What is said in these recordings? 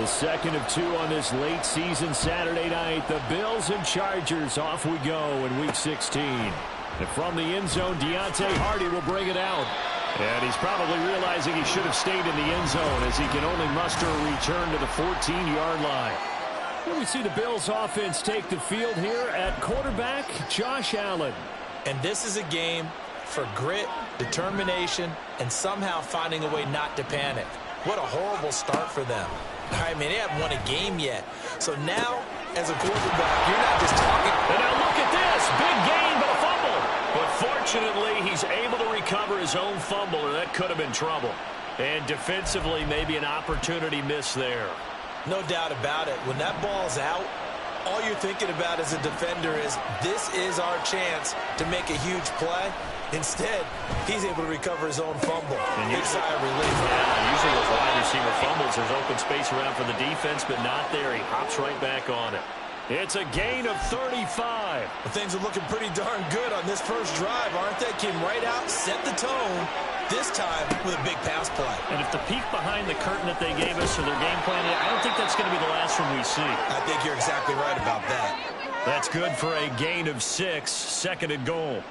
The second of two on this late season Saturday night. The Bills and Chargers, off we go in Week 16. And from the end zone, Deontay Hardy will bring it out. And he's probably realizing he should have stayed in the end zone as he can only muster a return to the 14-yard line. And we see the Bills offense take the field here at quarterback, Josh Allen. And this is a game for grit, determination, and somehow finding a way not to panic. What a horrible start for them. I mean, they haven't won a game yet. So now, as a quarterback, you're not just talking. And now look at this. Big gain, but a fumble. But fortunately, he's able to recover his own fumble, or that could have been trouble. And defensively, maybe an opportunity miss there. No doubt about it. When that ball's out, all you're thinking about as a defender is, this is our chance to make a huge play. Instead, he's able to recover his own fumble. Big sigh of relief. Yeah, usually with wide receiver fumbles, there's open space around for the defense, but not there. He hops right back on it. It's a gain of 35. Well, things are looking pretty darn good on this first drive, aren't they? Came right out, set the tone, this time with a big pass play. And if the peek behind the curtain that they gave us or their game plan, I don't think that's going to be the last one we see. I think you're exactly right about that. That's good for a gain of 6, second and goal.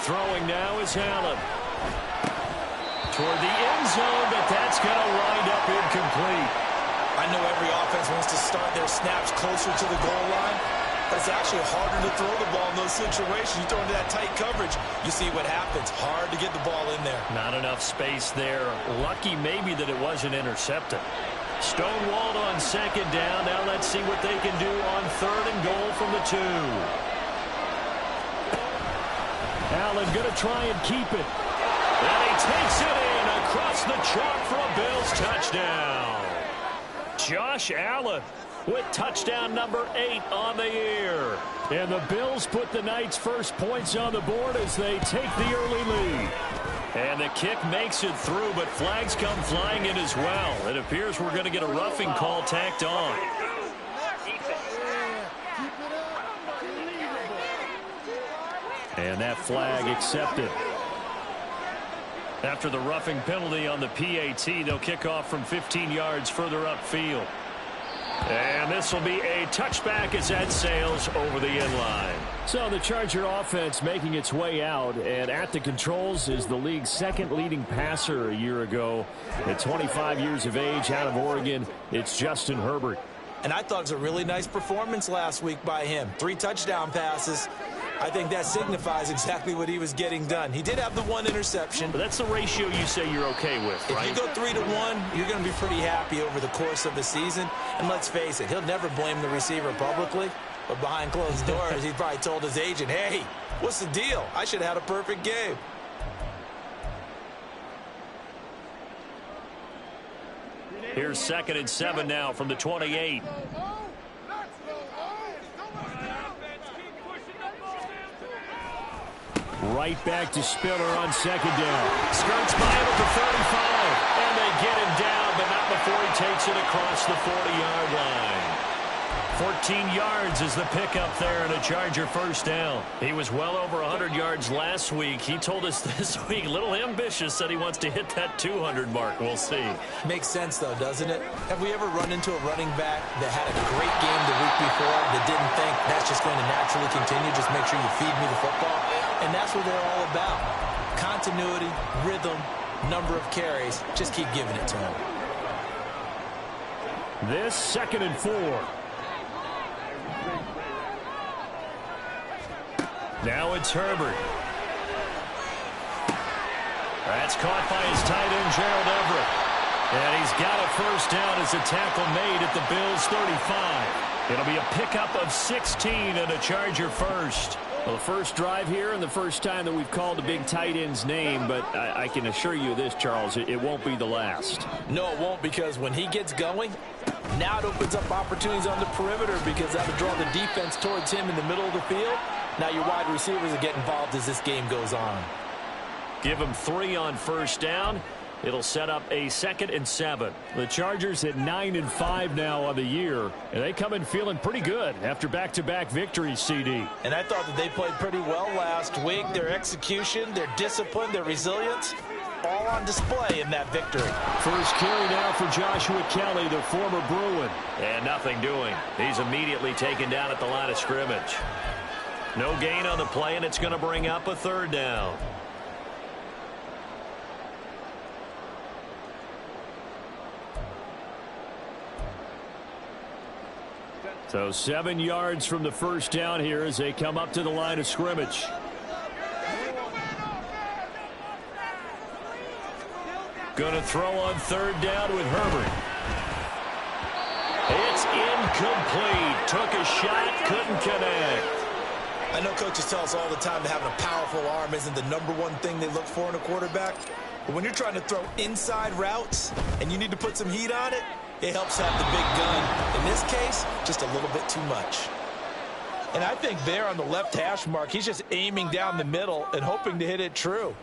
Throwing now is Allen. Toward the end zone, but that's going to wind up incomplete. I know every offense wants to start their snaps closer to the goal line, but it's actually harder to throw the ball in those situations. You throw into that tight coverage, you see what happens. Hard to get the ball in there. Not enough space there. Lucky maybe that it wasn't intercepted. Stonewalled on second down. Now let's see what they can do on third and goal from the 2. Allen going to try and keep it. And he takes it in across the chalk for a Bills touchdown. Josh Allen with touchdown number 8 on the year. And the Bills put the night's first points on the board as they take the early lead. And the kick makes it through, but flags come flying in as well. It appears we're going to get a roughing call tacked on. And that flag accepted. After the roughing penalty on the PAT, they'll kick off from 15 yards further upfield. And this will be a touchback as that sails over the end line. So the Charger offense making its way out, and at the controls is the league's second leading passer a year ago. At 25 years of age, out of Oregon, it's Justin Herbert. And I thought it was a really nice performance last week by him. 3 touchdown passes. I think that signifies exactly what he was getting done. He did have the 1 interception. But that's the ratio you say you're okay with, right? If you go 3-to-1, you're going to be pretty happy over the course of the season. And let's face it, he'll never blame the receiver publicly. But behind closed doors, he probably told his agent, hey, what's the deal? I should have had a perfect game. Here's 2nd and 7 now from the 28. Right back to Spiller on 2nd down. Skirts by him at the 35. And they get him down, but not before he takes it across the 40-yard line. 14 yards is the pickup there and a Charger first down. He was well over 100 yards last week. He told us this week, a little ambitious, said he wants to hit that 200 mark. We'll see. Makes sense, though, doesn't it? Have we ever run into a running back that had a great game the week before that didn't think that's just going to naturally continue? Just make sure you feed me the football. And that's what they're all about. Continuity, rhythm, number of carries. Just keep giving it to him. This 2nd and 4. Now it's Herbert. That's caught by his tight end, Gerald Everett. And he's got a first down as a tackle made at the Bills' 35. It'll be a pickup of 16 and a Charger first. Well, the first drive here and the first time that we've called a big tight end's name, but I can assure you this, Charles, it won't be the last. No, it won't, because when he gets going, now it opens up opportunities on the perimeter because that'll draw the defense towards him in the middle of the field. Now your wide receivers will get involved as this game goes on. Give him 3 on first down. It'll set up a 2nd and 7. The Chargers at 9-5 now on the year, and they come in feeling pretty good after back-to-back victories, CD. And I thought that they played pretty well last week. Their execution, their discipline, their resilience, all on display in that victory. First carry now for Joshua Kelly, the former Bruin. And nothing doing. He's immediately taken down at the line of scrimmage. No gain on the play, and it's going to bring up a 3rd down. So 7 yards from the first down here as they come up to the line of scrimmage. Going to throw on 3rd down with Herbert. It's incomplete. Took a shot, couldn't connect. I know coaches tell us all the time that having a powerful arm isn't the #1 thing they look for in a quarterback. But when you're trying to throw inside routes and you need to put some heat on it, it helps have the big gun. In this case, just a little bit too much. And I think there on the left hash mark, he's just aiming down the middle and hoping to hit it true.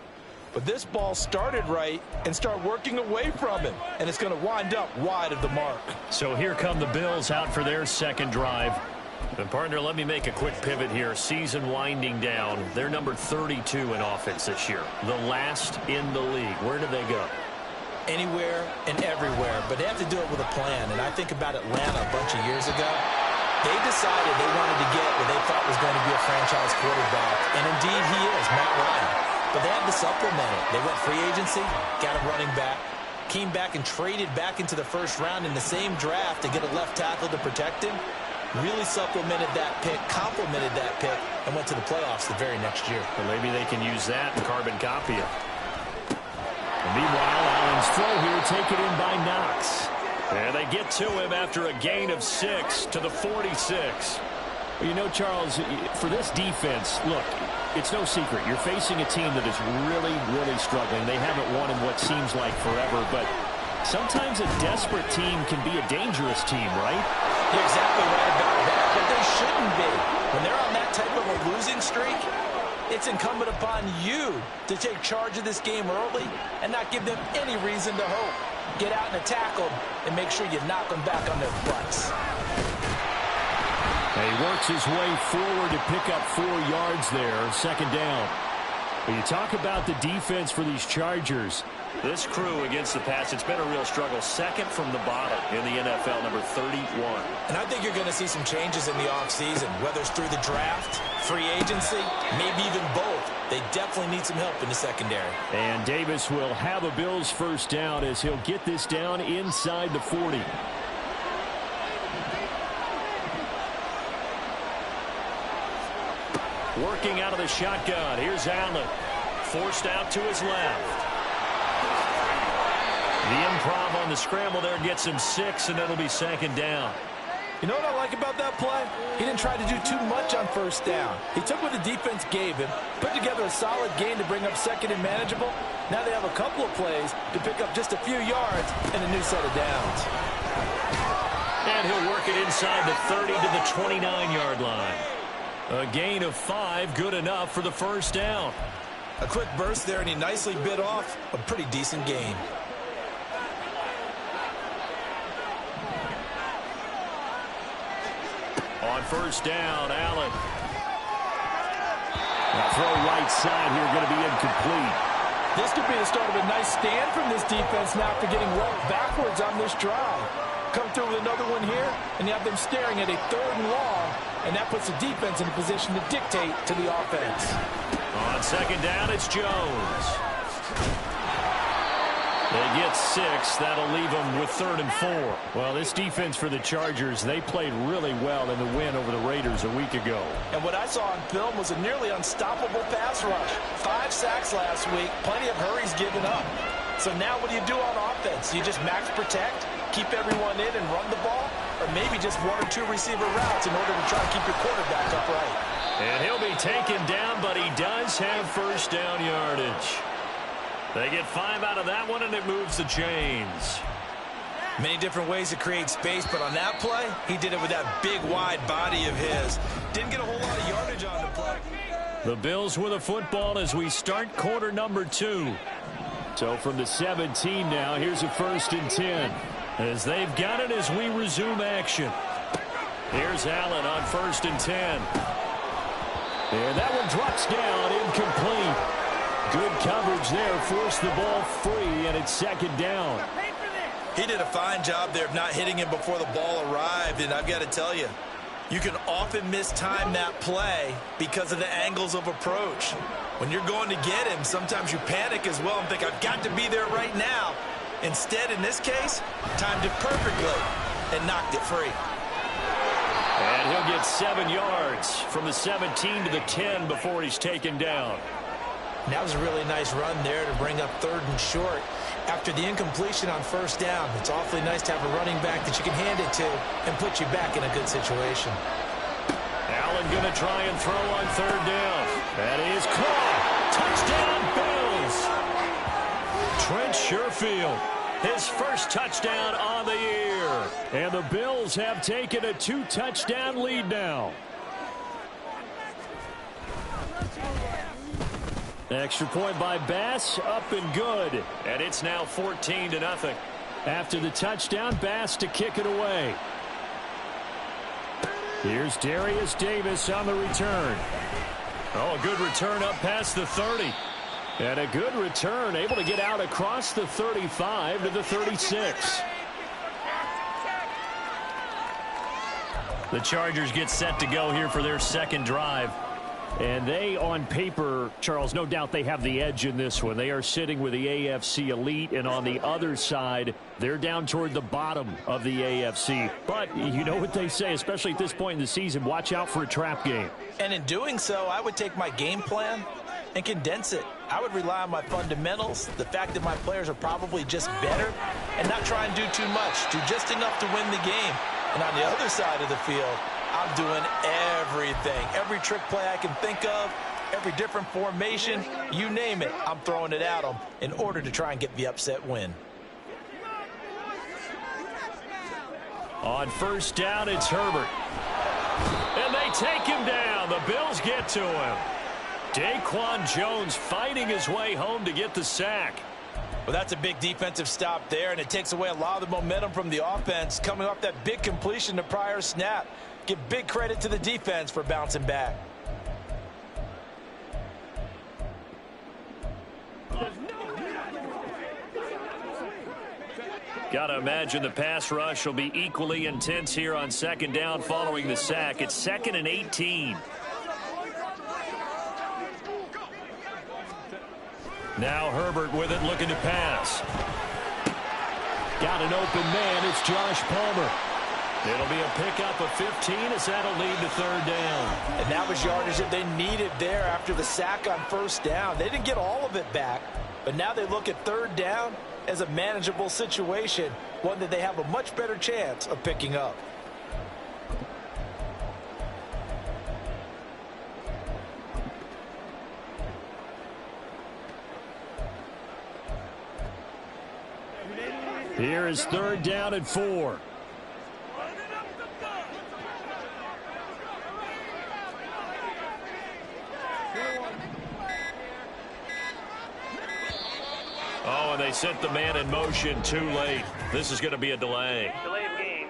But this ball started right and start working away from him. And it's going to wind up wide of the mark. So here come the Bills out for their 2nd drive. And partner, let me make a quick pivot here. Season winding down. They're number 32 in offense this year. The last in the league. Where do they go? Anywhere and everywhere, but they have to do it with a plan. And I think about Atlanta a bunch of years ago. They decided they wanted to get what they thought was going to be a franchise quarterback, and indeed he is, Matt Ryan. But they had to supplement it. They went free agency, got a running back, came back and traded back into the 1st round in the same draft to get a left tackle to protect him. Really supplemented that pick, complemented that pick, and went to the playoffs the very next year. Well, maybe they can use that and carbon copy it. Meanwhile, Allen's throw here taken in by Knox. And they get to him after a gain of 6 to the 46. Well, you know, Charles, for this defense, look, it's no secret. You're facing a team that is really, really struggling. They haven't won in what seems like forever, but sometimes a desperate team can be a dangerous team, right? You're exactly right about that, but they shouldn't be. When they're on that type of a losing streak, it's incumbent upon you to take charge of this game early and not give them any reason to hope. Get out and attack them and make sure you knock them back on their butts. He works his way forward to pick up 4 yards there, 2nd down. When you talk about the defense for these Chargers, this crew against the pass, it's been a real struggle. 2nd from the bottom in the NFL, number 31. And I think you're going to see some changes in the offseason, whether it's through the draft, free agency, maybe even both. They definitely need some help in the secondary. And Davis will have a Bills 1st down as he'll get this down inside the 40. Working out of the shotgun. Here's Allen. Forced out to his left. The improv on the scramble there gets him 6, and it'll be 2nd down. You know what I like about that play? He didn't try to do too much on 1st down. He took what the defense gave him, put together a solid gain to bring up 2nd and manageable. Now they have a couple of plays to pick up just a few yards and a new set of downs. And he'll work it inside the 30 to the 29-yard line. A gain of 5, good enough for the 1st down. A quick burst there, and he nicely bit off a pretty decent gain. On 1st down, Allen. The throw right side here going to be incomplete. This could be the start of a nice stand from this defense now after getting walked backwards on this drive. Come through with another one here, and you have them staring at a 3rd and long, and that puts the defense in a position to dictate to the offense. On 2nd down, it's Jones. They get 6. That'll leave them with 3rd and 4. Well, this defense for the Chargers, they played really well in the win over the Raiders a week ago. And what I saw on film was a nearly unstoppable pass rush. 5 sacks last week, plenty of hurries given up. So now what do you do on offense? You just max protect, keep everyone in and run the ball, or maybe just 1 or 2 receiver routes in order to try to keep your quarterback upright. And he'll be taken down, but he does have 1st down yardage. They get 5 out of that one, and it moves the chains. Many different ways to create space, but on that play, he did it with that big, wide body of his. Didn't get a whole lot of yardage on the play. The Bills with a football as we start quarter number 2. So from the 17 now, here's a 1st and 10. As they've got it as we resume action. Here's Allen on 1st and 10. And that one drops down, incomplete. Good coverage there, forced the ball free, and it's 2nd down. He did a fine job there of not hitting him before the ball arrived, and I've got to tell you, you can often mistime that play because of the angles of approach. When you're going to get him, sometimes you panic as well and think, I've got to be there right now. Instead, in this case, timed it perfectly and knocked it free. And he'll get 7 yards from the 17 to the 10 before he's taken down. And that was a really nice run there to bring up 3rd and short. After the incompletion on 1st down, it's awfully nice to have a running back that you can hand it to and put you back in a good situation. Allen going to try and throw on 3rd down. That is caught. Touchdown, Bills. Trent Sherfield, his first touchdown on the year. And the Bills have taken a 2-touchdown lead now. Extra point by Bass, up and good. And it's now 14-0. After the touchdown, Bass to kick it away. Here's Darius Davis on the return. Oh, a good return up past the 30. And a good return, able to get out across the 35 to the 36. The Chargers get set to go here for their 2nd drive. And they, on paper, Charles, no doubt they have the edge in this one. They are sitting with the AFC elite, and on the other side, they're down toward the bottom of the AFC. But you know what they say, especially at this point in the season, watch out for a trap game. And in doing so, I would take my game plan and condense it. I would rely on my fundamentals, the fact that my players are probably just better, and not try and do too much, do just enough to win the game. And on the other side of the field, I'm doing everything. Every trick play I can think of, every different formation, you name it, I'm throwing it at them in order to try and get the upset win. On 1st down, it's Herbert. And they take him down. The Bills get to him. Daquan Jones fighting his way home to get the sack. Well, that's a big defensive stop there, and it takes away a lot of the momentum from the offense coming off that big completion the prior snap. Give big credit to the defense for bouncing back. Got to imagine the pass rush will be equally intense here on 2nd down following the sack. It's 2nd and 18. Now Herbert with it, looking to pass. Got an open man. It's Josh Palmer. It'll be a pickup of 15 as that'll lead to 3rd down. And that was yardage that they needed there after the sack on 1st down. They didn't get all of it back, but now they look at 3rd down as a manageable situation, one that they have a much better chance of picking up. Here is 3rd down and 4. Oh, and they sent the man in motion too late. This is going to be a delay. Delay of game.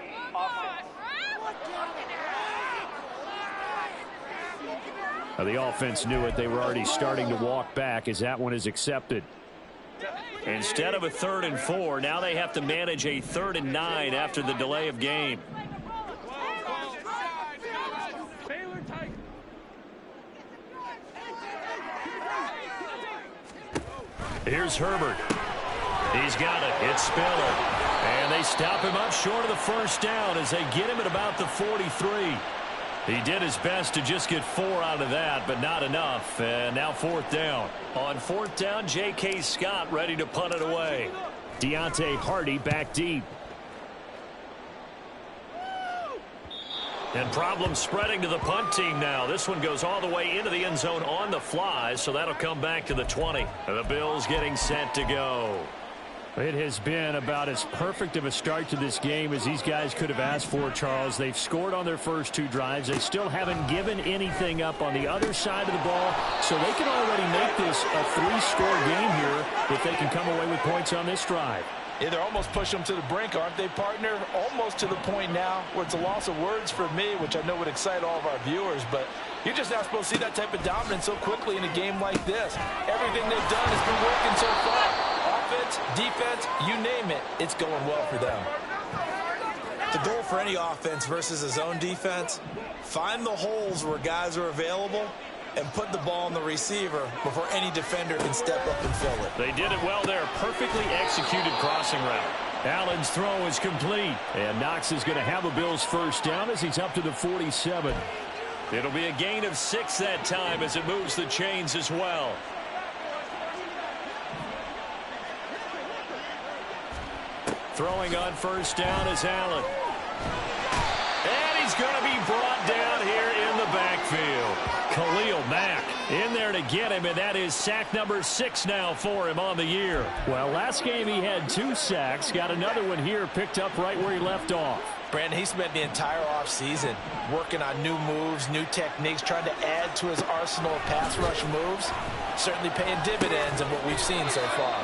Now, the offense knew it. They were already starting to walk back as that one is accepted. Instead of a 3rd and 4, now they have to manage a 3rd and 9 after the delay of game. Here's Herbert. He's got it. It's Spiller. And they stop him up short of the 1st down as they get him at about the 43. He did his best to just get 4 out of that, but not enough. And now 4th down. On 4th down, J.K. Scott ready to punt it away. Deontay Hardy back deep. And problems spreading to the punt team now. This one goes all the way into the end zone on the fly, so that'll come back to the 20. And the Bills getting set to go. It has been about as perfect of a start to this game as these guys could have asked for, Charles. They've scored on their first 2 drives. They still haven't given anything up on the other side of the ball, so they can already make this a 3-score game here if they can come away with points on this drive. Yeah, they're almost pushing them to the brink, aren't they, partner? Almost to the point now where it's a loss of words for me, which I know would excite all of our viewers, but you're just not supposed to see that type of dominance so quickly in a game like this. Everything they've done has been working so far. Offense, defense, you name it, it's going well for them. The goal for any offense versus a zone defense, find the holes where guys are available and put the ball on the receiver before any defender can step up and fill it. They did it well there. Perfectly executed crossing route. Allen's throw is complete. And Knox is going to have a Bills first down as he's up to the 47. It'll be a gain of 6 that time as it moves the chains as well. Throwing on first down is Allen. And he's going to be brought down here in the backfield. Khalil Mack in there to get him, and that is sack number 6 now for him on the year. Well, last game he had 2 sacks. Got another one here picked up right where he left off. Brandon, he spent the entire offseason working on new moves, new techniques, trying to add to his arsenal of pass rush moves. Certainly paying dividends in what we've seen so far.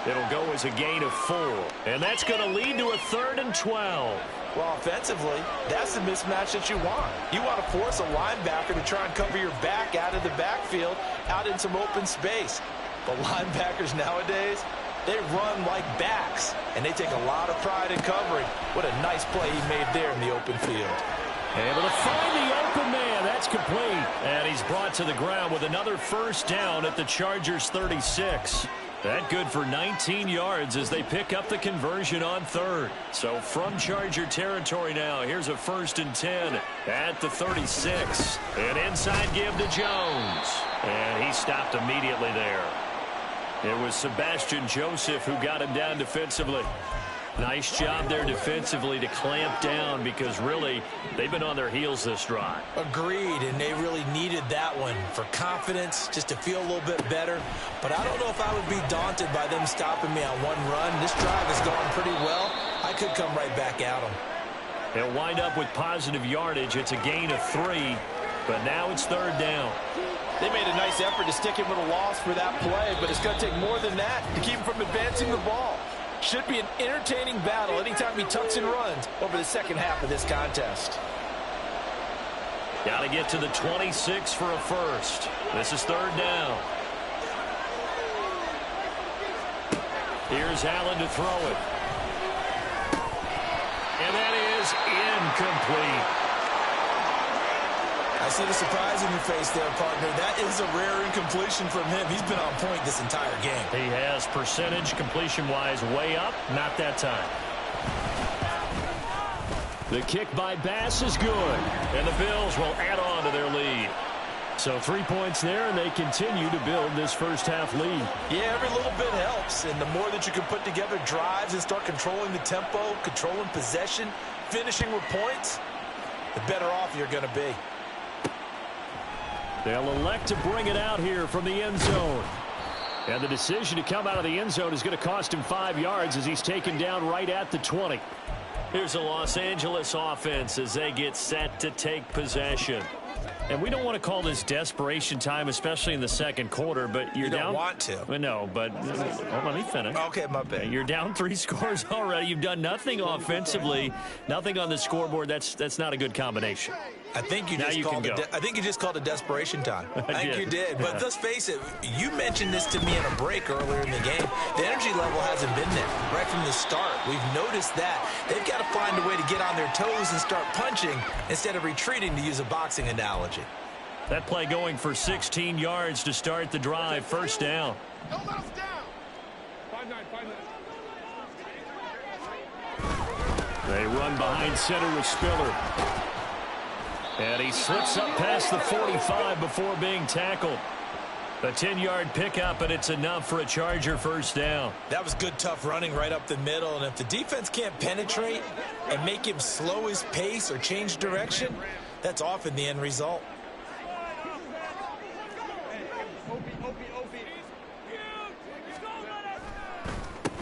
It'll go as a gain of 4, and that's going to lead to a 3rd and 12. Well, offensively, that's the mismatch that you want. You want to force a linebacker to try and cover your back out of the backfield, out in some open space. But linebackers nowadays, they run like backs, and they take a lot of pride in covering. What a nice play he made there in the open field. Able to find the open man. That's complete. And he's brought to the ground with another first down at the Chargers' 36. That good for 19 yards as they pick up the conversion on 3rd. So from Charger territory now, here's a 1st and 10 at the 36. An inside give to Jones. And he stopped immediately there. It was Sebastian Joseph who got him down defensively. Nice job there defensively to clamp down because really they've been on their heels this drive. Agreed, and they really needed that one for confidence, just to feel a little bit better. But I don't know if I would be daunted by them stopping me on one run. This drive has gone pretty well. I could come right back at them. They'll wind up with positive yardage. It's a gain of 3, but now it's 3rd down. They made a nice effort to stick him with a loss for that play, but it's going to take more than that to keep him from advancing the ball. Should be an entertaining battle anytime he tucks and runs over the second half of this contest. Got to get to the 26 for a first. This is 3rd down. Here's Allen to throw it. And that is incomplete. I see the surprise in your face there, partner. That is a rare incompletion from him. He's been on point this entire game. He has percentage completion-wise way up. Not that time. The kick by Bass is good. And the Bills will add on to their lead. So 3 points there, and they continue to build this first half lead. Yeah, every little bit helps. And the more that you can put together drives and start controlling the tempo, controlling possession, finishing with points, the better off you're going to be. They'll elect to bring it out here from the end zone. And the decision to come out of the end zone is going to cost him 5 yards as he's taken down right at the 20. Here's the Los Angeles offense as they get set to take possession. And we don't want to call this desperation time, especially in the second quarter, but you're you down. Don't want to. Well, no, but let me finish. Okay, my bad. You're down 3 scores already. You've done nothing offensively, nothing on the scoreboard. That's not a good combination. I think you just called it desperation time. I think you did. But let's face it, you mentioned this to me in a break earlier in the game. The energy level hasn't been there right from the start. We've noticed that. They've got to find a way to get on their toes and start punching instead of retreating, to use a boxing analogy. That play going for 16 yards to start the drive. First down. Don't let us down. 5-9. They run behind center with Spiller. And he slips up past the 45 before being tackled. A 10-yard pickup, and it's enough for a Charger first down. That was good, tough running right up the middle. And if the defense can't penetrate and make him slow his pace or change direction, that's often the end result.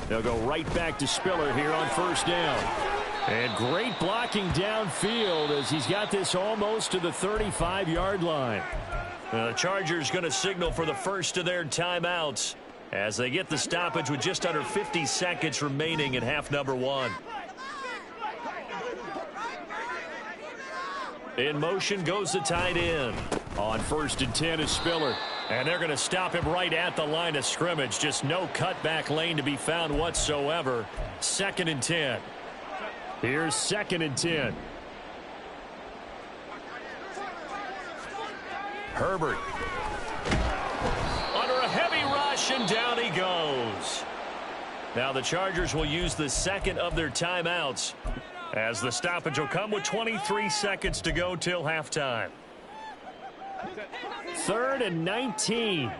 They'll go right back to Spiller here on first down. And great blocking downfield as he's got this almost to the 35-yard line. The Chargers going to signal for the first of their timeouts as they get the stoppage with just under 50 seconds remaining in half number one. In motion goes the tight end. On first and 10 is Spiller. And they're going to stop him right at the line of scrimmage. Just no cutback lane to be found whatsoever. 2nd and 10. Here's 2nd and 10. Herbert. Under a heavy rush, and down he goes. Now the Chargers will use the second of their timeouts, as the stoppage will come with 23 seconds to go till halftime. 3rd and 19.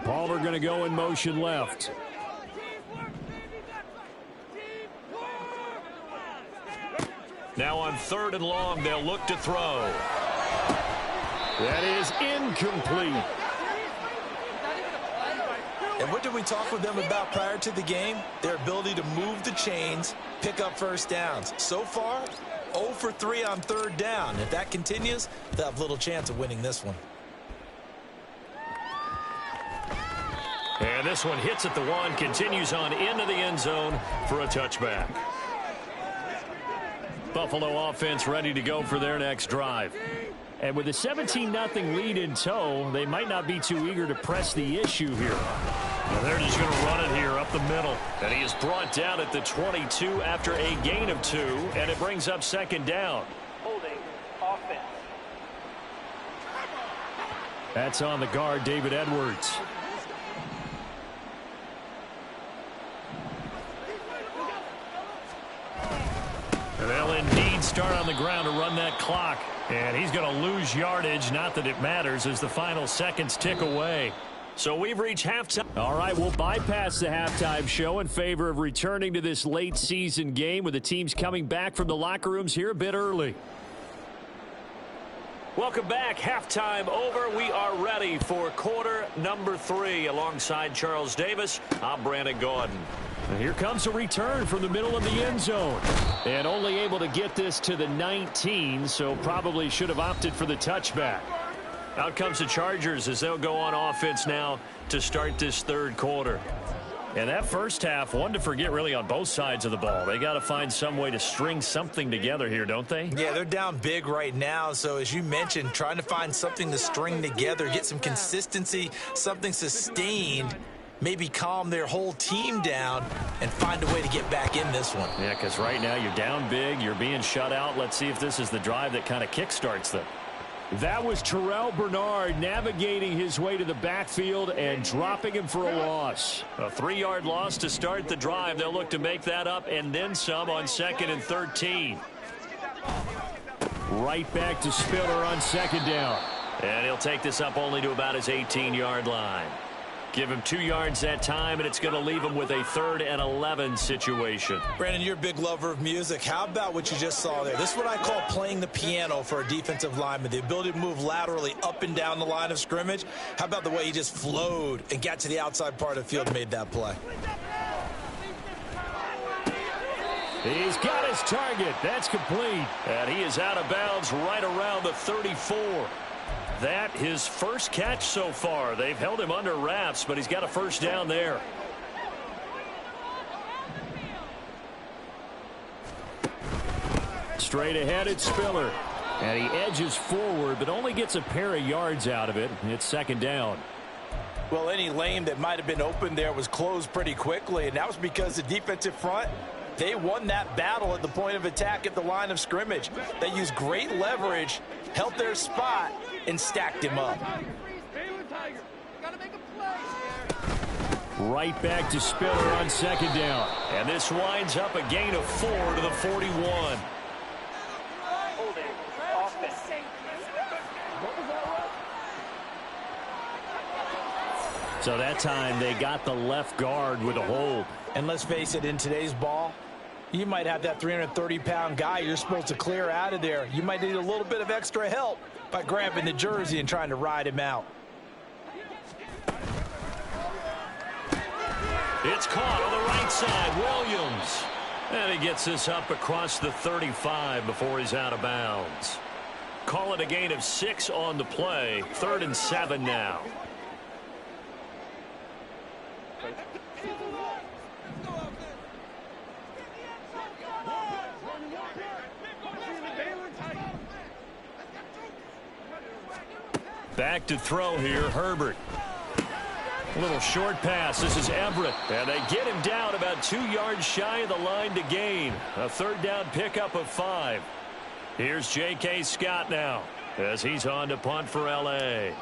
Palmer going to go in motion left. Now on 3rd and long, they'll look to throw. That is incomplete. And what did we talk with them about prior to the game? Their ability to move the chains, pick up first downs. So far, 0 for 3 on 3rd down. If that continues, they'll have little chance of winning this one. And this one hits at the 1, continues on into the end zone for a touchback. Buffalo offense ready to go for their next drive. And with a 17-0 lead in tow, they might not be too eager to press the issue here. And they're just going to run it here up the middle. And he is brought down at the 22 after a gain of 2, and it brings up 2nd down. Holding offense. That's on the guard, David Edwards. And they'll indeed start on the ground to run that clock. And he's going to lose yardage. Not that it matters as the final seconds tick away. So we've reached halftime. All right, we'll bypass the halftime show in favor of returning to this late season game with the teams coming back from the locker rooms here a bit early. Welcome back. Halftime over. We are ready for quarter number 3. Alongside Charles Davis, I'm Brandon Gordon. And here comes a return from the middle of the end zone. And only able to get this to the 19, so probably should have opted for the touchback. Out comes the Chargers as they'll go on offense now to start this 3rd quarter. And that first half, one to forget really on both sides of the ball. They got to find some way to string something together here, don't they? Yeah, they're down big right now. So as you mentioned, trying to find something to string together, get some consistency, something sustained, maybe calm their whole team down and find a way to get back in this one. Yeah, because right now you're down big, you're being shut out. Let's see if this is the drive that kind of kickstarts them. That was Terrell Bernard navigating his way to the backfield and dropping him for a loss. A 3-yard loss to start the drive. They'll look to make that up and then some on 2nd and 13. Right back to Spiller on 2nd down. And he'll take this up only to about his 18-yard line. Give him 2 yards that time, and it's going to leave him with a 3rd and 11 situation. Brandon, you're a big lover of music. How about what you just saw there? This is what I call playing the piano for a defensive lineman. The ability to move laterally up and down the line of scrimmage. How about the way he just flowed and got to the outside part of the field and made that play? He's got his target. That's complete. And he is out of bounds right around the 34. That his first catch so far. They've held him under wraps, but he's got a first down there. Straight ahead, it's Spiller. And he edges forward, but only gets a pair of yards out of it. It's 2nd down. Well, any lane that might have been open there was closed pretty quickly, and that was because the defensive front, they won that battle at the point of attack at the line of scrimmage. They used great leverage, held their spot, and stacked him up. Right back to Spiller on 2nd down. And this winds up a gain of 4 to the 41. So that time they got the left guard with a hold. And let's face it, in today's ball, You might have that 330-pound guy you're supposed to clear out of there. You might need a little bit of extra help by grabbing the jersey and trying to ride him out. It's caught on the right side. Williams. And he gets this up across the 35 before he's out of bounds. Call it a gain of 6 on the play. 3rd and 7 now. Back to throw here, Herbert. A little short pass. This is Everett. And they get him down about 2 yards shy of the line to gain. A 3rd down pickup of 5. Here's J.K. Scott now as he's on to punt for L.A.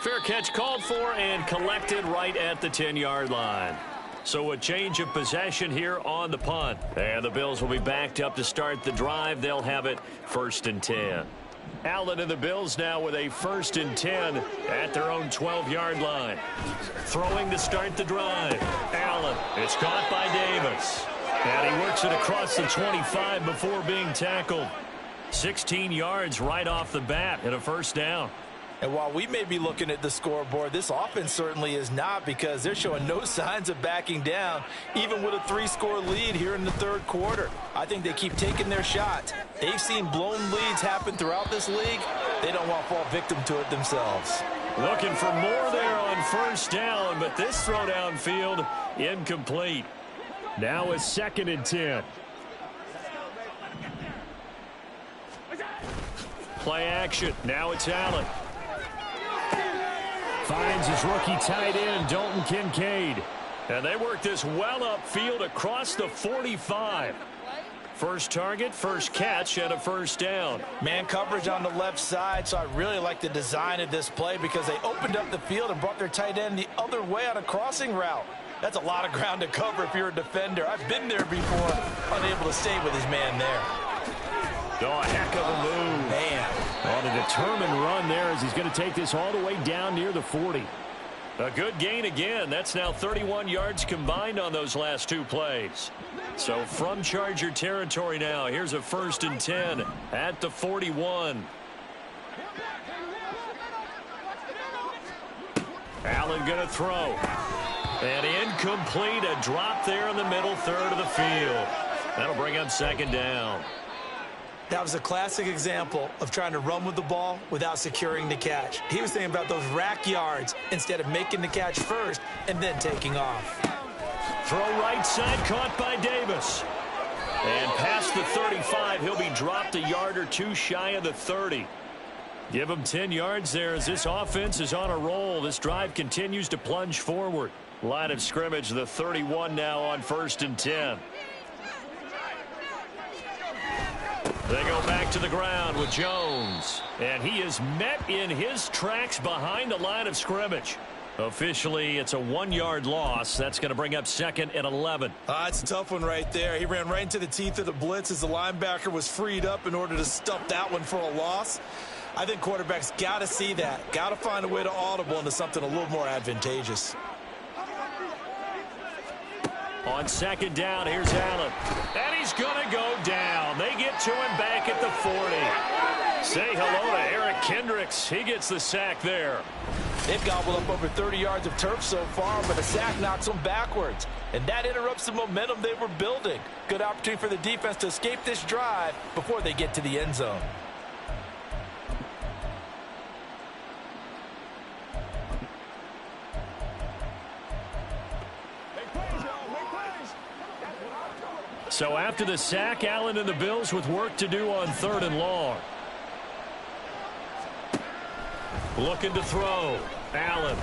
Fair catch called for and collected right at the 10-yard line. So a change of possession here on the punt. And the Bills will be backed up to start the drive. They'll have it 1st and 10. Allen and the Bills now with a 1st and 10 at their own 12-yard line. Throwing to start the drive. Allen. It's caught by Davis. And he works it across the 25 before being tackled. 16 yards right off the bat and a 1st down. And while we may be looking at the scoreboard, this offense certainly is not, because they're showing no signs of backing down, even with a 3-score lead here in the 3rd quarter. I think they keep taking their shots. They've seen blown leads happen throughout this league. They don't want to fall victim to it themselves. Looking for more there on 1st down, but this throw downfield incomplete. Now a 2nd and 10. Play action. Now it's Allen. Finds his rookie tight end, Dalton Kincaid. And they work this well upfield across the 45. First target, first catch, and a 1st down. Man coverage on the left side, so I really like the design of this play because they opened up the field and brought their tight end the other way on a crossing route. That's a lot of ground to cover if you're a defender. I've been there before, unable to stay with his man there. Oh, a heck of a move. Man. On a determined run there as he's going to take this all the way down near the 40. A good gain again. That's now 31 yards combined on those last 2 plays. So from Charger territory now, here's a 1st and 10 at the 41. Allen going to throw. And incomplete. A drop there in the middle 3rd of the field. That'll bring up 2nd down. That was a classic example of trying to run with the ball without securing the catch. He was thinking about those rack yards instead of making the catch first and then taking off. Throw right side, caught by Davis. And past the 35, he'll be dropped a yard or 2 shy of the 30. Give him 10 yards there as this offense is on a roll. This drive continues to plunge forward. Line of scrimmage, the 31 now on 1st and 10. They go back to the ground with Jones. And he is met in his tracks behind the line of scrimmage. Officially, it's a 1-yard loss. That's going to bring up 2nd and 11. It's a tough one right there. He ran right into the teeth of the blitz as the linebacker was freed up in order to stuff that one for a loss. I think quarterbacks got to see that. Got to find a way to audible into something a little more advantageous. On 2nd down, here's Allen. And he's going to go down. They get to him back at the 40. Say hello to Eric Kendricks. He gets the sack there. They've gobbled up over 30 yards of turf so far, but a sack knocks them backwards. And that interrupts the momentum they were building. Good opportunity for the defense to escape this drive before they get to the end zone. So after the sack, Allen and the Bills with work to do on 3rd and long. Looking to throw. Allen.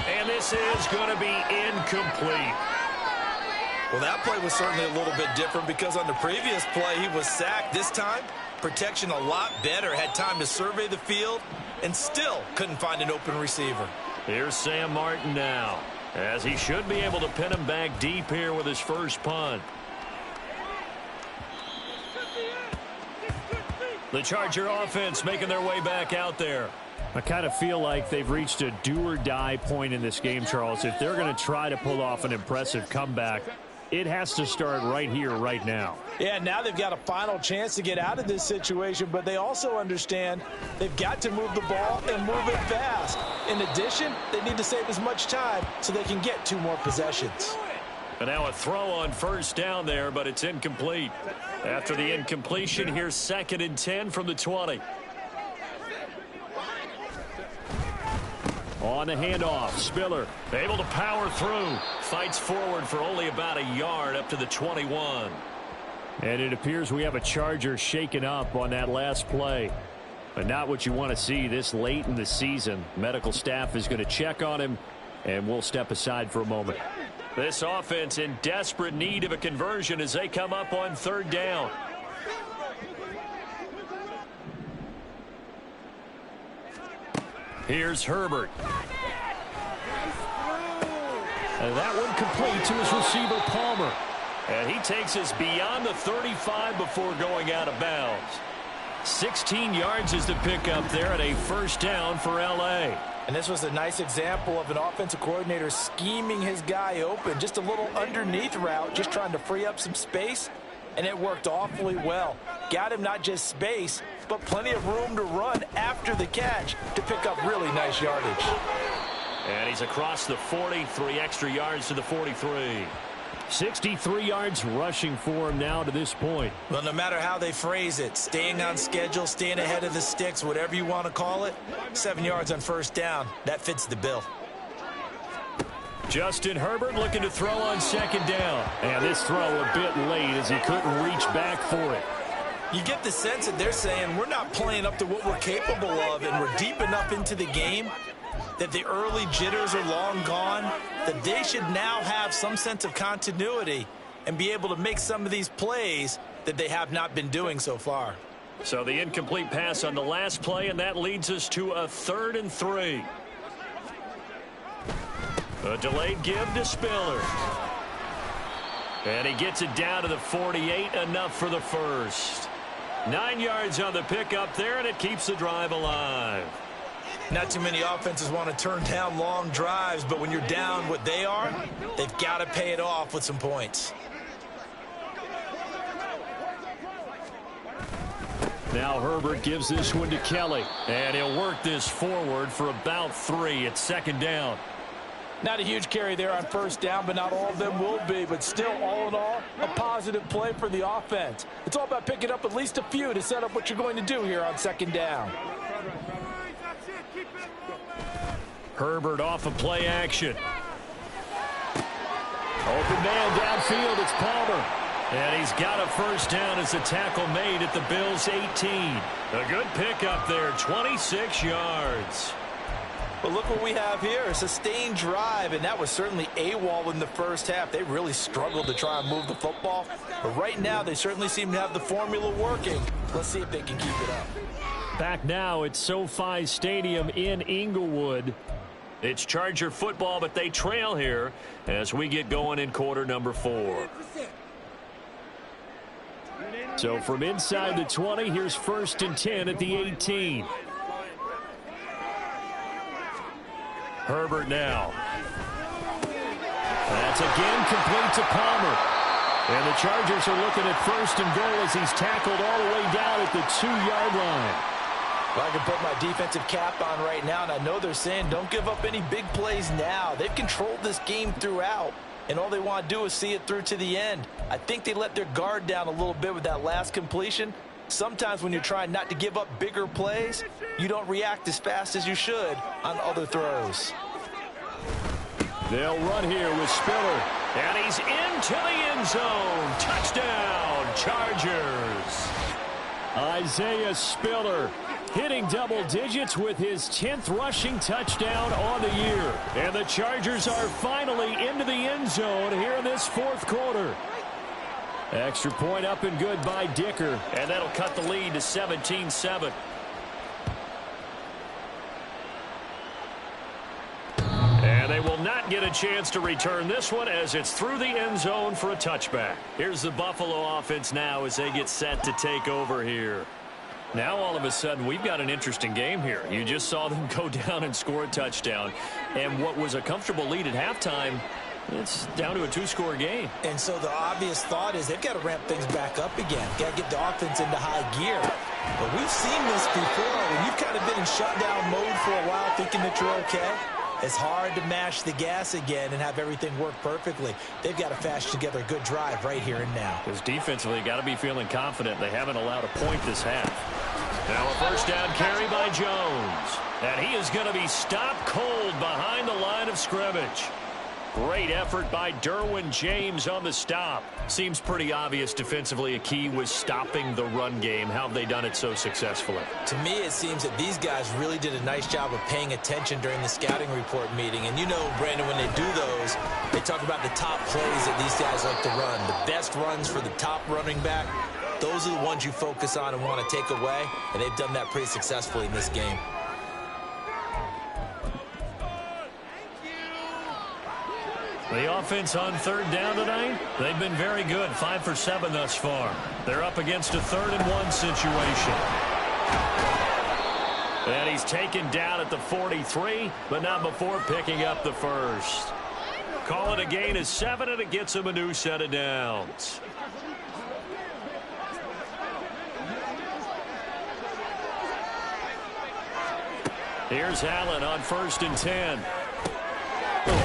And this is going to be incomplete. Well, that play was certainly a little bit different because on the previous play, he was sacked. This time, protection a lot better. Had time to survey the field and still couldn't find an open receiver. Here's Sam Martin now, as he should be able to pin him back deep here with his first punt. The Charger offense making their way back out there. I kind of feel like they've reached a do-or-die point in this game, Charles. If they're going to try to pull off an impressive comeback, it has to start right here, right now. Yeah, now they've got a final chance to get out of this situation, but they also understand they've got to move the ball and move it fast. In addition, they need to save as much time so they can get 2 more possessions. And now a throw on first down there, but it's incomplete. After the incompletion, here's 2nd and 10 from the 20. On the handoff, Spiller. Able to power through. Fights forward for only about a yard up to the 21. And it appears we have a Charger shaken up on that last play. But not what you want to see this late in the season. Medical staff is going to check on him, and we'll step aside for a moment. This offense in desperate need of a conversion as they come up on 3rd down. Here's Herbert. And that one complete to his receiver, Palmer. And he takes us beyond the 35 before going out of bounds. 16 yards is the pickup there at a 1st down for L.A. And this was a nice example of an offensive coordinator scheming his guy open. Just a little underneath route, just trying to free up some space. And it worked awfully well. Got him not just space, but plenty of room to run after the catch to pick up really nice yardage. And he's across the 40, 3 extra yards to the 43. 63 yards rushing for him now to this point. Well, no matter how they phrase it, staying on schedule, staying ahead of the sticks, whatever you want to call it, 7 yards on 1st down, that fits the bill. Justin Herbert looking to throw on 2nd down. And this throw a bit late as he couldn't reach back for it. You get the sense that they're saying we're not playing up to what we're capable of, and we're deep enough into the game that the early jitters are long gone, that they should now have some sense of continuity and be able to make some of these plays that they have not been doing so far. So the incomplete pass on the last play, and that leads us to a 3rd and 3. A delayed give to Spiller. And he gets it down to the 48, enough for the 1st. 9 yards on the pickup there, and it keeps the drive alive. Not too many offenses want to turn down long drives, but when you're down what they are, they've got to pay it off with some points. Now Herbert gives this one to Kelly. And he'll work this forward for about 3 at 2nd down. Not a huge carry there on 1st down, but not all of them will be. But still, all in all, a positive play for the offense. It's all about picking up at least a few to set up what you're going to do here on 2nd down. Herbert off of play action. Open man downfield, it's Palmer. And he's got a 1st down as the tackle made at the Bills' 18. A good pickup there, 26 yards. But look what we have here, a sustained drive, and that was certainly AWOL in the 1st half. They really struggled to try and move the football. But right now, they certainly seem to have the formula working. Let's see if they can keep it up. Back now at SoFi Stadium in Inglewood. It's Charger football, but they trail here as we get going in quarter number 4. So from inside the 20, here's 1st and 10 at the 18. Herbert now. That's again complete to Palmer. And the Chargers are looking at 1st and goal as he's tackled all the way down at the 2-yard line. Well, I can put my defensive cap on right now, and I know they're saying don't give up any big plays now. They've controlled this game throughout, and all they want to do is see it through to the end. I think they let their guard down a little bit with that last completion. Sometimes when you're trying not to give up bigger plays, you don't react as fast as you should on other throws. They'll run here with Spiller. And he's into the end zone. Touchdown, Chargers. Isaiah Spiller hitting double digits with his 10th rushing touchdown on the year. And the Chargers are finally into the end zone here in this 4th quarter. Extra point up and good by Dicker. And that'll cut the lead to 17-7. And they will not get a chance to return this one as it's through the end zone for a touchback. Here's the Buffalo offense now as they get set to take over here. Now all of a sudden we've got an interesting game here. You just saw them go down and score a touchdown. And what was a comfortable lead at halftime, it's down to a two-score game. And so the obvious thought is they've got to ramp things back up again. Got to get the offense into high gear. But we've seen this before. When you've kind of been in shutdown mode for a while thinking that you're okay, it's hard to mash the gas again and have everything work perfectly. They've got to fashion together a good drive right here and now. Because defensively, got to be feeling confident. They haven't allowed a point this half. Now a first down carry by Jones. And he is going to be stopped cold behind the line of scrimmage. Great effort by Derwin James on the stop. Seems pretty obvious defensively a key was stopping the run game. How have they done it so successfully? To me, it seems that these guys really did a nice job of paying attention during the scouting report meeting. And you know, Brandon, when they do those, they talk about the top plays that these guys like to run. The best runs for the top running back, those are the ones you focus on and want to take away. And they've done that pretty successfully in this game. The offense on third down tonight, they've been very good, 5 for 7 thus far. They're up against a 3rd and 1 situation. And he's taken down at the 43, but not before picking up the first. Call it a gain of 7, and it gets him a new set of downs. Here's Allen on 1st and 10.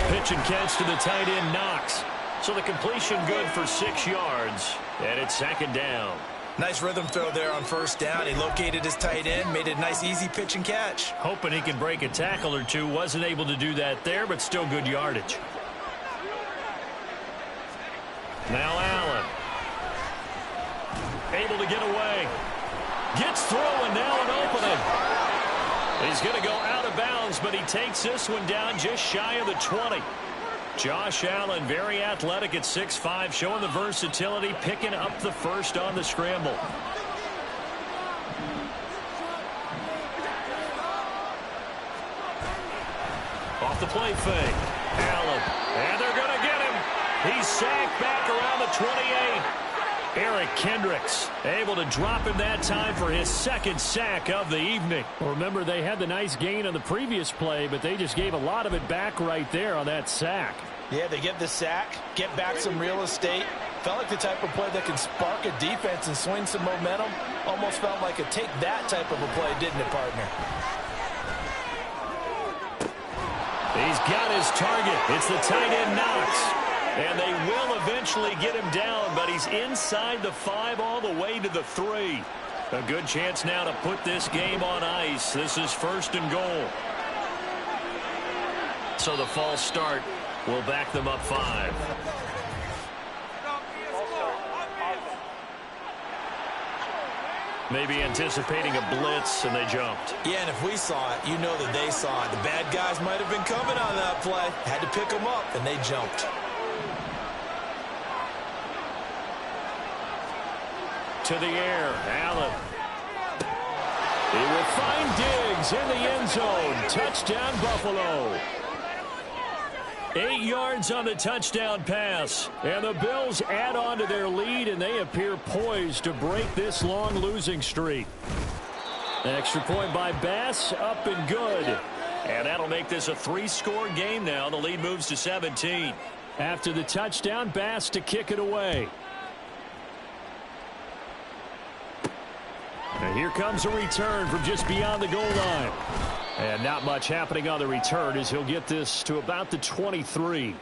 Pitch and catch to the tight end, Knox. So the completion good for 6 yards, and it's 2nd down. Nice rhythm throw there on 1st down. He located his tight end, made a nice easy pitch and catch. Hoping he can break a tackle or two. Wasn't able to do that there, but still good yardage. Now Allen. Able to get away. Gets through, and now an opening. He's going to go out of bounds, but he takes this one down just shy of the 20. Josh Allen, very athletic at 6'5", showing the versatility, picking up the first on the scramble. Off the play fake. Allen, and they're going to get him. He's sacked back around the 28. Eric Kendricks able to drop him that time for his 2nd sack of the evening. Well, remember, they had the nice gain on the previous play, but they just gave a lot of it back right there on that sack. Yeah, they get the sack, get back some real estate. Felt like the type of play that can spark a defense and swing some momentum. Almost felt like a take that type of a play, didn't it, partner? He's got his target. It's the tight end, Knox. And they will eventually get him down, but he's inside the 5 all the way to the 3. A good chance now to put this game on ice. This is 1st and goal. So the false start will back them up 5. Maybe anticipating a blitz, and they jumped. Yeah, and if we saw it, you know that they saw it. The bad guys might have been coming on that play. Had to pick them up, and they jumped. To the air, Allen. He will find Diggs in the end zone. Touchdown, Buffalo. 8 yards on the touchdown pass. And the Bills add on to their lead, and they appear poised to break this long losing streak. An extra point by Bass, up and good. And that'll make this a 3-score game now. The lead moves to 17. After the touchdown, Bass to kick it away. And here comes a return from just beyond the goal line. And not much happening on the return as he'll get this to about the 23.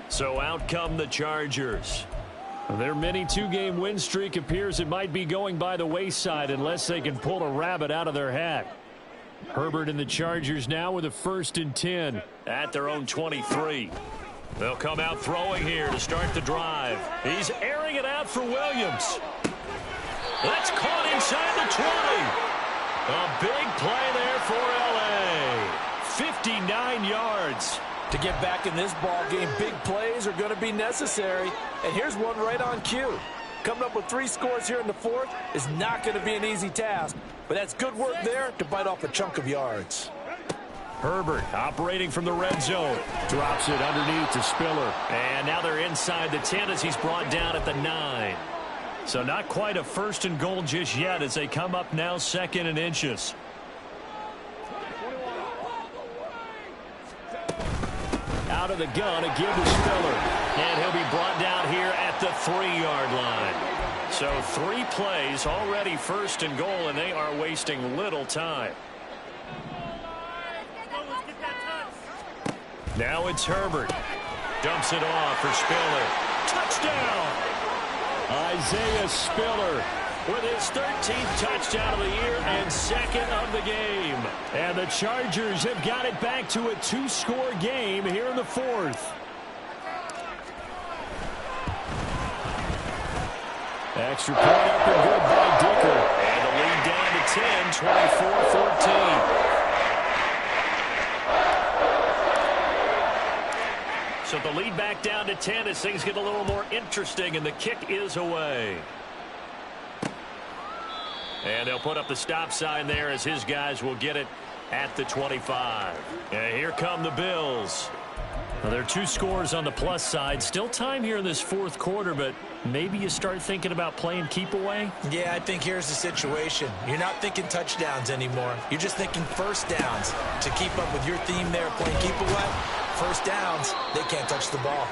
So out come the Chargers. Their mini 2-game win streak appears it might be going by the wayside unless they can pull a rabbit out of their hat. Herbert and the Chargers now with a 1st and 10 at their own 23. They'll come out throwing here to start the drive. He's airing it out for Williams. That's caught inside the 20. A big play there for L.A. 59 yards. To get back in this ball game, big plays are going to be necessary. And here's one right on cue. Coming up with 3 scores here in the 4th is not going to be an easy task. But that's good work there to bite off a chunk of yards. Herbert operating from the red zone. Drops it underneath to Spiller. And now they're inside the 10 as he's brought down at the 9. So not quite a 1st and goal just yet as they come up now 2nd and inches. Out of the gun, a give to Spiller. And he'll be brought down here at the 3-yard line. So 3 plays, already 1st and goal, and they are wasting little time. Now it's Herbert. Dumps it off for Spiller. Touchdown! Isaiah Spiller with his 13th touchdown of the year and 2nd of the game. And the Chargers have got it back to a 2-score game here in the 4th. Extra point up and good by Dicker. And the lead down to 10, 24-14. So the lead back down to 10 as things get a little more interesting, and the kick is away. And they'll put up the stop sign there as his guys will get it at the 25. And here come the Bills. Well, there are 2 scores on the plus side. Still time here in this 4th quarter, but maybe you start thinking about playing keep away? Yeah, I think here's the situation. You're not thinking touchdowns anymore. You're just thinking first downs. To keep up with your theme there, playing keep away, first downs, they can't touch the ball.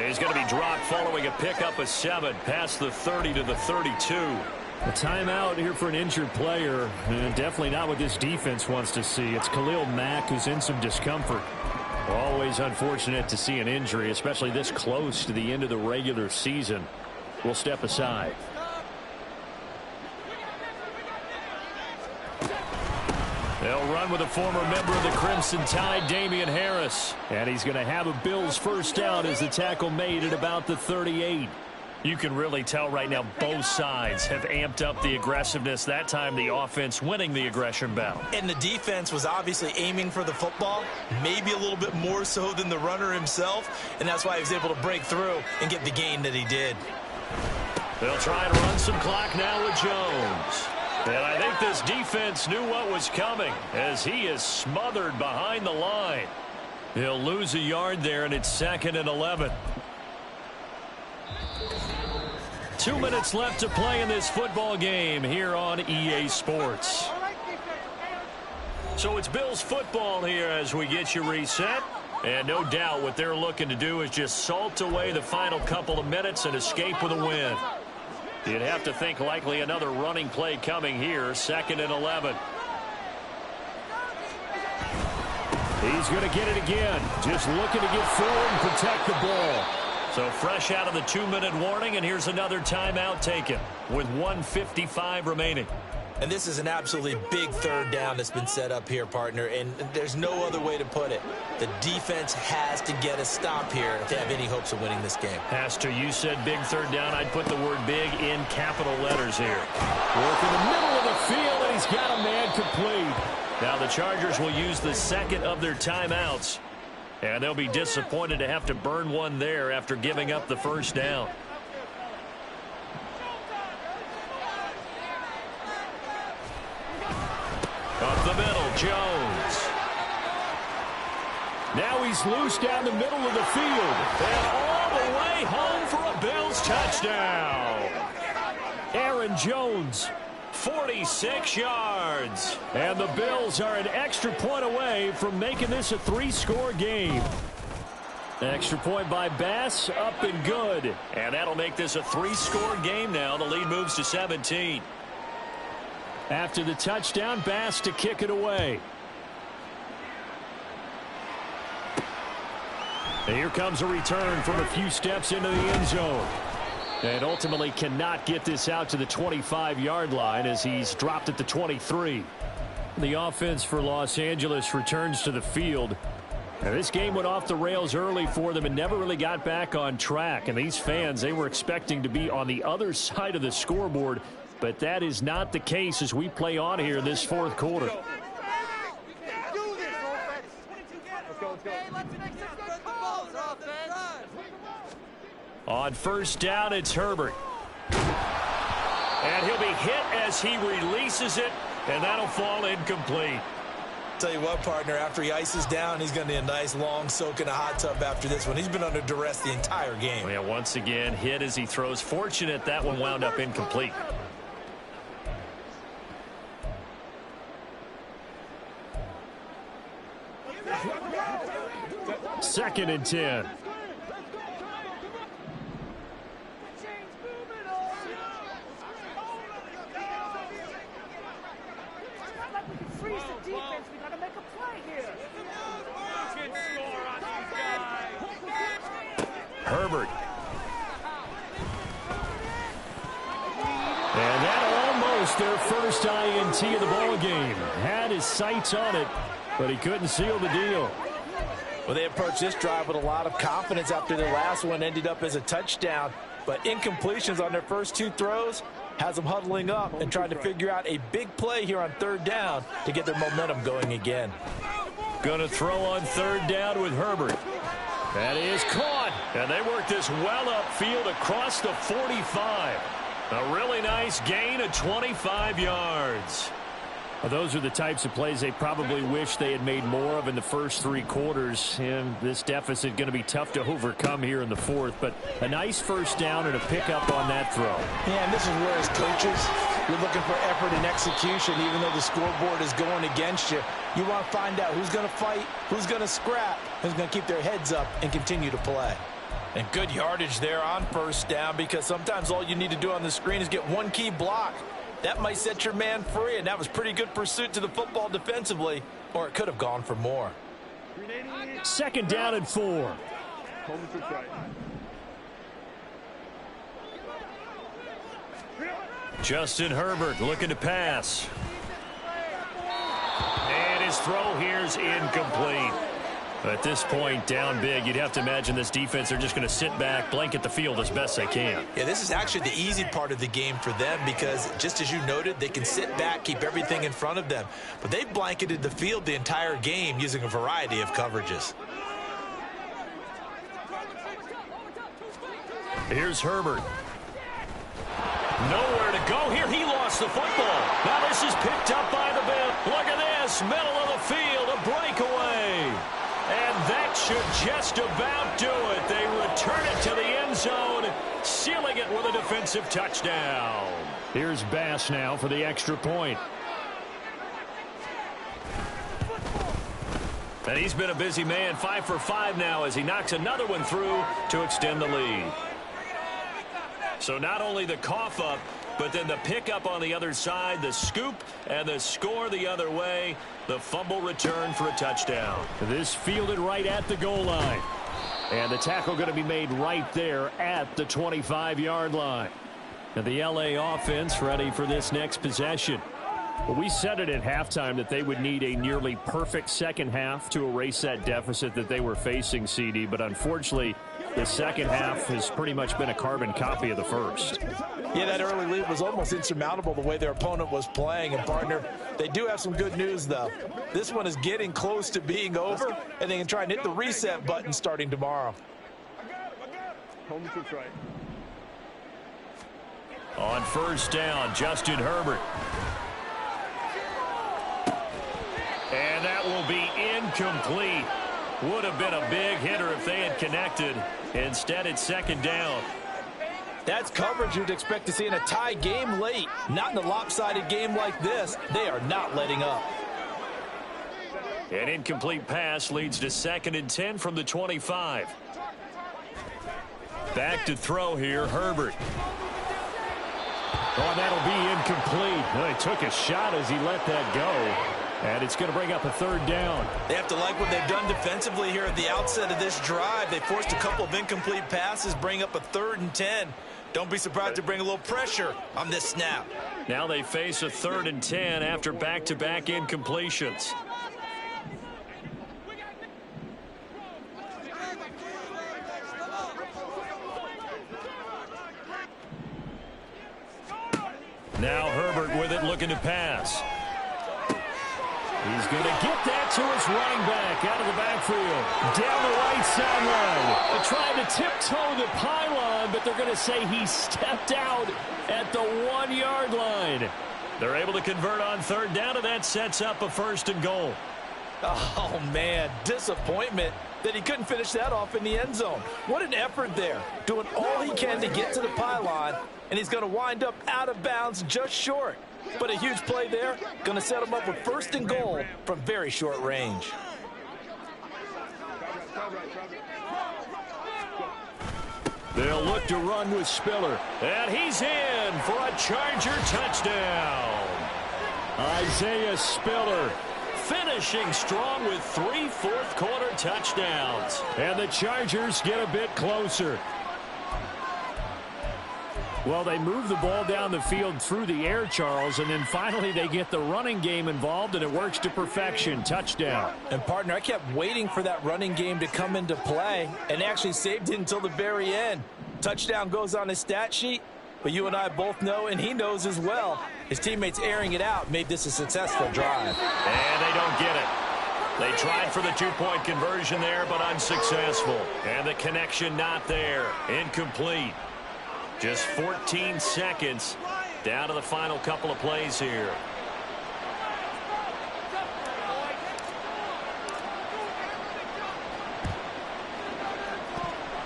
He's going to be dropped following a pickup of 7 past the 30 to the 32. A timeout here for an injured player, and definitely not what this defense wants to see. It's Khalil Mack who's in some discomfort. Always unfortunate to see an injury, especially this close to the end of the regular season. We'll step aside. They'll run with a former member of the Crimson Tide, Damian Harris. And he's going to have a Bills first down as the tackle made at about the 38. You can really tell right now both sides have amped up the aggressiveness. That time the offense winning the aggression battle. And the defense was obviously aiming for the football, maybe a little bit more so than the runner himself, and that's why he was able to break through and get the gain that he did. They'll try and run some clock now with Jones. And I think this defense knew what was coming as he is smothered behind the line. He'll lose a yard there, and it's 2nd and 11. 2 minutes left to play in this football game here on EA Sports. So it's Bills football here as we get you reset. And no doubt what they're looking to do is just salt away the final couple of minutes and escape with a win. You'd have to think likely another running play coming here, 2nd and 11. He's going to get it again. Just looking to get forward and protect the ball. So fresh out of the 2-minute warning, and here's another timeout taken with 1:55 remaining. And this is an absolutely big 3rd down that's been set up here, partner, and there's no other way to put it. The defense has to get a stop here if they have any hopes of winning this game. Pastor, you said big 3rd down. I'd put the word big in capital letters here. Work in the middle of the field, and he's got a man complete. Now the Chargers will use the 2nd of their timeouts. And they'll be disappointed to have to burn one there after giving up the 1st down. Up the middle, Jones. Now he's loose down the middle of the field. And all the way home for a Bills touchdown. Aaron Jones, 46 yards. And the Bills are an extra point away from making this a 3-score game. Extra point by Bass, up and good. And that'll make this a 3-score game now. The lead moves to 17. After the touchdown, Bass to kick it away. And here comes a return from a few steps into the end zone. And ultimately cannot get this out to the 25-yard line as he's dropped at the 23. The offense for Los Angeles returns to the field. And this game went off the rails early for them and never really got back on track. And these fans, they were expecting to be on the other side of the scoreboard. But that is not the case as we play on here in this 4th quarter. On 1st down, it's Herbert. And he'll be hit as he releases it, and that'll fall incomplete. Tell you what, partner, after he ices down, he's going to need a nice long soak in a hot tub after this one. He's been under duress the entire game. Well, yeah, once again, hit as he throws. Fortunate that one wound up incomplete. Second and 10. Herbert. And that almost their first INT of the ball game. Had his sights on it, but he couldn't seal the deal. Well, they approached this drive with a lot of confidence after their last one ended up as a touchdown. But incompletions on their first two throws has them huddling up and trying to figure out a big play here on third down to get their momentum going again. Going to throw on third down with Herbert. That is caught. And they work this well upfield across the 45. A really nice gain of 25 yards. Well, those are the types of plays they probably wish they had made more of in the first three quarters. And this deficit going to be tough to overcome here in the fourth. But a nice first down and a pickup on that throw. Yeah, and this is where as coaches, you're looking for effort and execution. Even though the scoreboard is going against you, you want to find out who's going to fight, who's going to scrap, who's going to keep their heads up and continue to play. And good yardage there on first down, because sometimes all you need to do on the screen is get one key block. That might set your man free, and that was pretty good pursuit to the football defensively, or it could have gone for more. Second down and 4. Justin Herbert looking to pass. And his throw here's incomplete. At this point, down big, you'd have to imagine this defense, they're just going to sit back, blanket the field as best they can. Yeah, this is actually the easy part of the game for them because, just as you noted, they can sit back, keep everything in front of them. But they blanketed the field the entire game using a variety of coverages. Here's Herbert. Nowhere to go here. He lost the football. Now this is picked up by the Bills. Look at this. Middle of the field. A breakaway. And that should just about do it. They return it to the end zone, sealing it with a defensive touchdown. Here's Bass now for the extra point. And he's been a busy man. 5 for 5 now as he knocks another one through to extend the lead. So not only the cough up, but then the pickup on the other side, the scoop, and the score the other way. The fumble return for a touchdown. This fielded right at the goal line. And the tackle going to be made right there at the 25-yard line. And the LA offense ready for this next possession. Well, we said it at halftime that they would need a nearly perfect second half to erase that deficit that they were facing, CD. But unfortunately, the second half has pretty much been a carbon copy of the first. Yeah, that early lead was almost insurmountable the way their opponent was playing. And, partner, they do have some good news, though. This one is getting close to being over, and they can try and hit the reset button starting tomorrow. On first down, Justin Herbert. And that will be incomplete. Would have been a big hitter if they had connected. Instead, it's second down. That's coverage you'd expect to see in a tie game late. Not in a lopsided game like this. They are not letting up. An incomplete pass leads to second and 10 from the 25. Back to throw here, Herbert. Oh, that'll be incomplete. Well, he took a shot as he let that go. And it's going to bring up a third down. They have to like what they've done defensively here at the outset of this drive. They forced a couple of incomplete passes, bring up a 3rd and 10. Don't be surprised to bring a little pressure on this snap. Now they face a 3rd and 10 after back-to-back incompletions. Now Herbert with it, looking to pass. He's going to get that to his running back out of the backfield. Down the right sideline. They're trying to tiptoe the pylon, but they're going to say he stepped out at the 1-yard line. They're able to convert on third down, and that sets up a 1st and goal. Oh, man, disappointment that he couldn't finish that off in the end zone. What an effort there, doing all he can to get to the pylon, and he's going to wind up out of bounds just short. But a huge play there, going to set him up with 1st and goal from very short range. They'll look to run with Spiller, and he's in for a Charger touchdown. Isaiah Spiller finishing strong with 3 fourth-quarter touchdowns. And the Chargers get a bit closer. Well, they move the ball down the field through the air, Charles, and then finally they get the running game involved, and it works to perfection. Touchdown. And, partner, I kept waiting for that running game to come into play and actually saved it until the very end. Touchdown goes on his stat sheet, but you and I both know, and he knows as well, his teammates airing it out made this a successful drive. And they don't get it. They tried for the 2-point conversion there, but unsuccessful. And the connection not there. Incomplete. Just 14 seconds down to the final couple of plays here.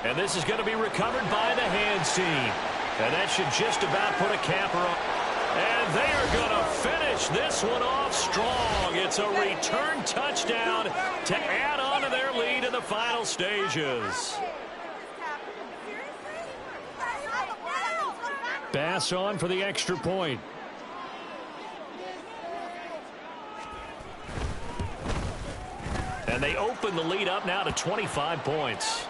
And this is going to be recovered by the hands team. And that should just about put a capper on. And they are going to finish this one off strong. It's a return touchdown to add on to their lead in the final stages. Bass on for the extra point. And they open the lead up now to 25 points.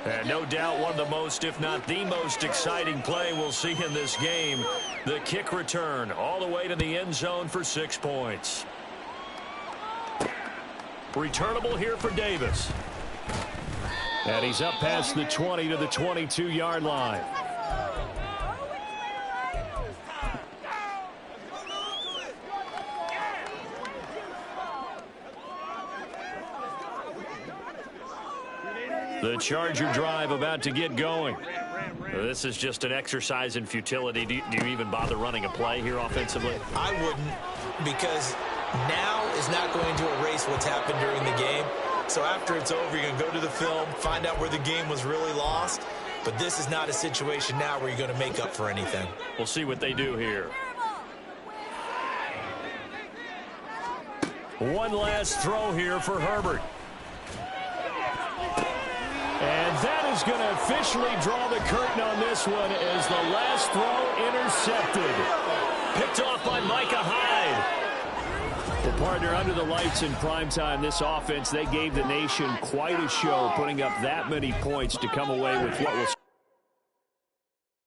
And no doubt one of the most, if not the most exciting play we'll see in this game. The kick return all the way to the end zone for 6 points. Returnable here for Davis. And he's up past the 20 to the 22-yard line. The Charger drive about to get going. This is just an exercise in futility. Do you even bother running a play here offensively? I wouldn't, because now is not going to erase what's happened during the game. So after it's over, you're going to go to the film, find out where the game was really lost. But this is not a situation now where you're going to make up for anything. We'll see what they do here. One last throw here for Herbert. And that is going to officially draw the curtain on this one as the last throw intercepted. Picked off by Micah Hyde. Well, partner, under the lights in primetime, this offense, they gave the nation quite a show, putting up that many points to come away with what will